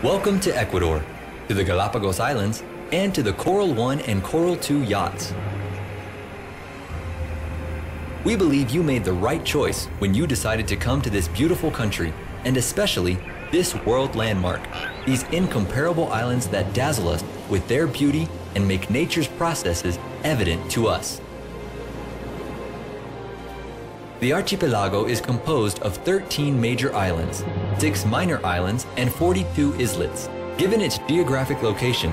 Welcome to Ecuador, to the Galapagos Islands, and to the Coral 1 and Coral 2 yachts. We believe you made the right choice when you decided to come to this beautiful country, and especially this world landmark, these incomparable islands that dazzle us with their beauty and make nature's processes evident to us. The archipelago is composed of 13 major islands, 6 minor islands, and 42 islets. Given its geographic location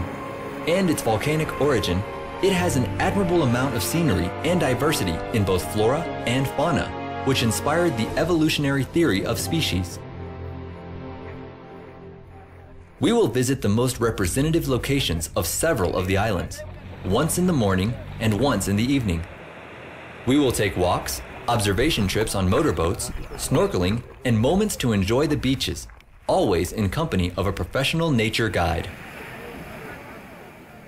and its volcanic origin, it has an admirable amount of scenery and diversity in both flora and fauna, which inspired the evolutionary theory of species. We will visit the most representative locations of several of the islands, once in the morning and once in the evening. We will take walks, observation trips on motorboats, snorkeling, and moments to enjoy the beaches, always in company of a professional nature guide.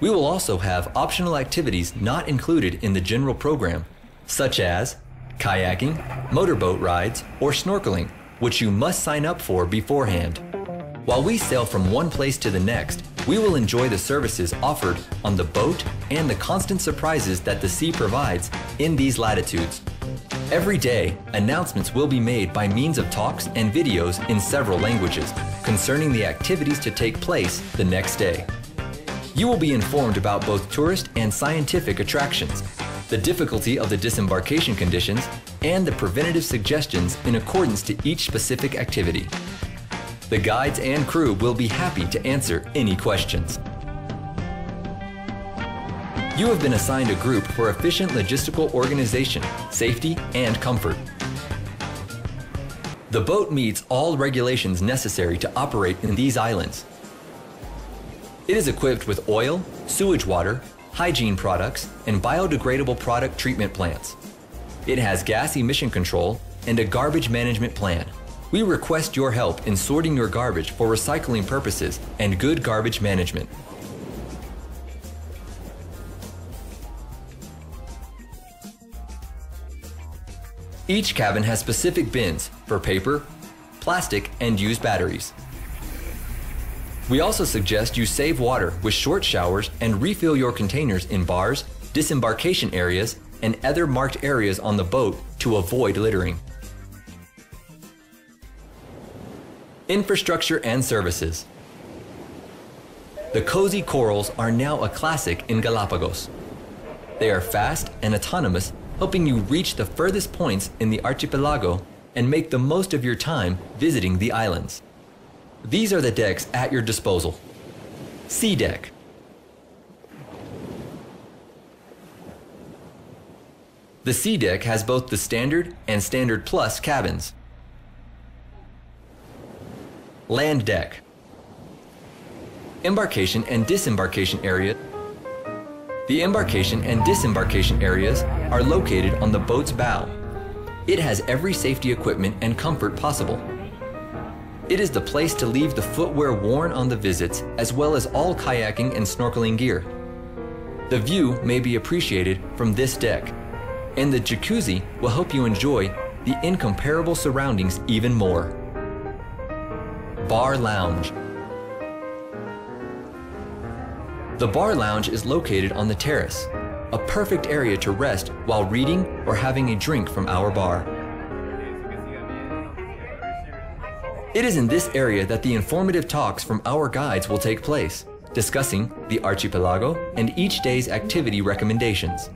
We will also have optional activities not included in the general program, such as kayaking, motorboat rides, or snorkeling, which you must sign up for beforehand. While we sail from one place to the next, we will enjoy the services offered on the boat and the constant surprises that the sea provides in these latitudes. Every day, announcements will be made by means of talks and videos in several languages concerning the activities to take place the next day. You will be informed about both tourist and scientific attractions, the difficulty of the disembarkation conditions, and the preventative suggestions in accordance to each specific activity. The guides and crew will be happy to answer any questions. You have been assigned a group for efficient logistical organization, safety, and comfort. The boat meets all regulations necessary to operate in these islands. It is equipped with oil, sewage water, hygiene products, and biodegradable product treatment plants. It has gas emission control and a garbage management plan. We request your help in sorting your garbage for recycling purposes and good garbage management. Each cabin has specific bins for paper, plastic, and used batteries. We also suggest you save water with short showers and refill your containers in bars, disembarkation areas, and other marked areas on the boat to avoid littering. Infrastructure and services. The cozy corals are now a classic in Galapagos. They are fast and autonomous, helping you reach the furthest points in the archipelago and make the most of your time visiting the islands. These are the decks at your disposal. Sea deck. The sea deck has both the standard and standard plus cabins. Land deck. Embarkation and disembarkation area. The embarkation and disembarkation areas are located on the boat's bow. It has every safety equipment and comfort possible. It is the place to leave the footwear worn on the visits, as well as all kayaking and snorkeling gear. The view may be appreciated from this deck, and the jacuzzi will help you enjoy the incomparable surroundings even more. Bar lounge. The bar lounge is located on the terrace, a perfect area to rest while reading or having a drink from our bar. It is in this area that the informative talks from our guides will take place, discussing the archipelago and each day's activity recommendations.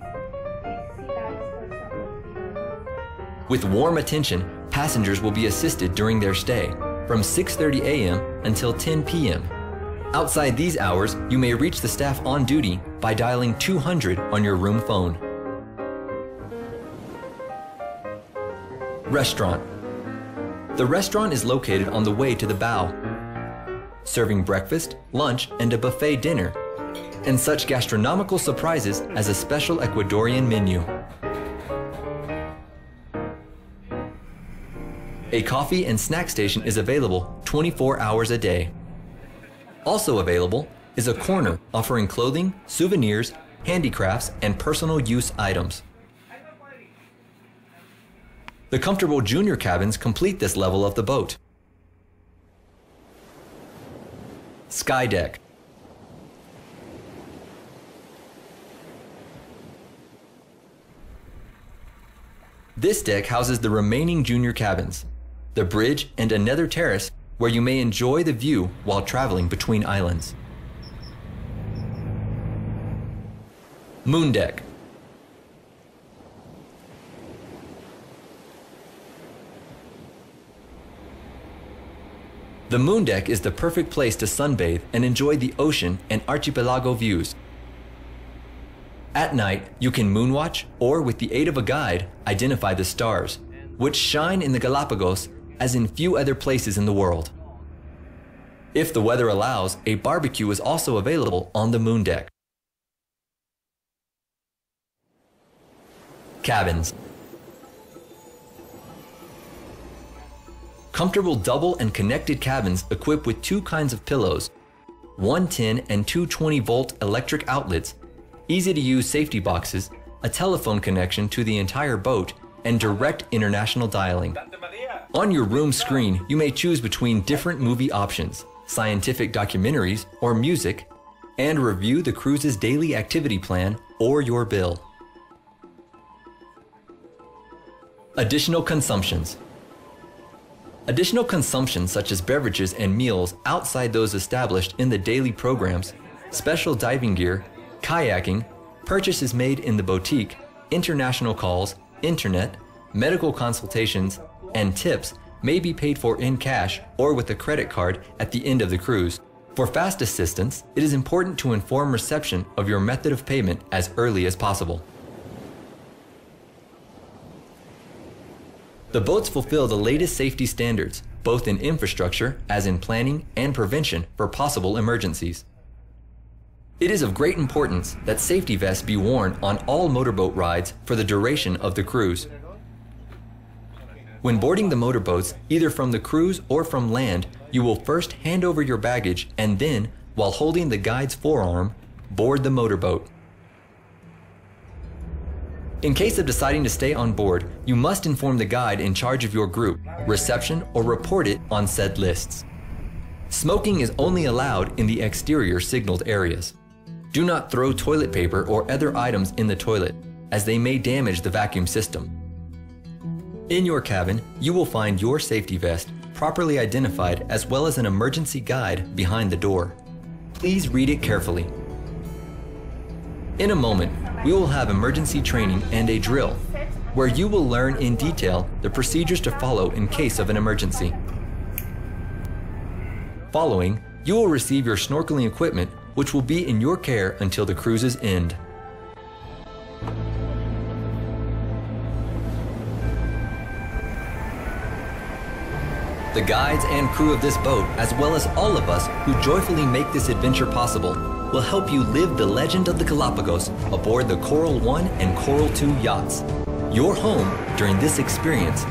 With warm attention, passengers will be assisted during their stay, from 6:30 a.m. until 10 p.m. Outside these hours, you may reach the staff on duty by dialing 200 on your room phone. Restaurant. The restaurant is located on the way to the bow, serving breakfast, lunch, and a buffet dinner, and such gastronomical surprises as a special Ecuadorian menu. A coffee and snack station is available 24 hours a day. Also available is a corner offering clothing, souvenirs, handicrafts, and personal use items. The comfortable junior cabins complete this level of the boat. Sky deck. This deck houses the remaining junior cabins, the bridge and another terrace where you may enjoy the view while traveling between islands. Moon deck. The moon deck is the perfect place to sunbathe and enjoy the ocean and archipelago views. At night, you can moonwatch or, with the aid of a guide, identify the stars, which shine in the Galapagos as in few other places in the world. If the weather allows, a barbecue is also available on the moon deck. Cabins. Comfortable double and connected cabins equipped with two kinds of pillows, one 10 and two 20-volt electric outlets, easy-to-use safety boxes, a telephone connection to the entire boat, and direct international dialing. On your room screen, you may choose between different movie options, scientific documentaries, or music, and review the cruise's daily activity plan or your bill. Additional consumptions. Additional consumption such as beverages and meals outside those established in the daily programs, special diving gear, kayaking, purchases made in the boutique, international calls, internet, medical consultations, and tips may be paid for in cash or with a credit card at the end of the cruise. For fast assistance, it is important to inform reception of your method of payment as early as possible. The boats fulfill the latest safety standards, both in infrastructure as in planning and prevention for possible emergencies. It is of great importance that safety vests be worn on all motorboat rides for the duration of the cruise. When boarding the motorboats, either from the cruise or from land, you will first hand over your baggage and then, while holding the guide's forearm, board the motorboat. In case of deciding to stay on board, you must inform the guide in charge of your group, reception, or report it on said lists. Smoking is only allowed in the exterior signaled areas. Do not throw toilet paper or other items in the toilet, as they may damage the vacuum system. In your cabin, you will find your safety vest, properly identified, as well as an emergency guide behind the door. Please read it carefully. In a moment, we will have emergency training and a drill, where you will learn in detail the procedures to follow in case of an emergency. Following, you will receive your snorkeling equipment, which will be in your care until the cruise's end. The guides and crew of this boat, as well as all of us who joyfully make this adventure possible, will help you live the legend of the Galapagos aboard the Coral 1 and Coral 2 yachts. Your home during this experience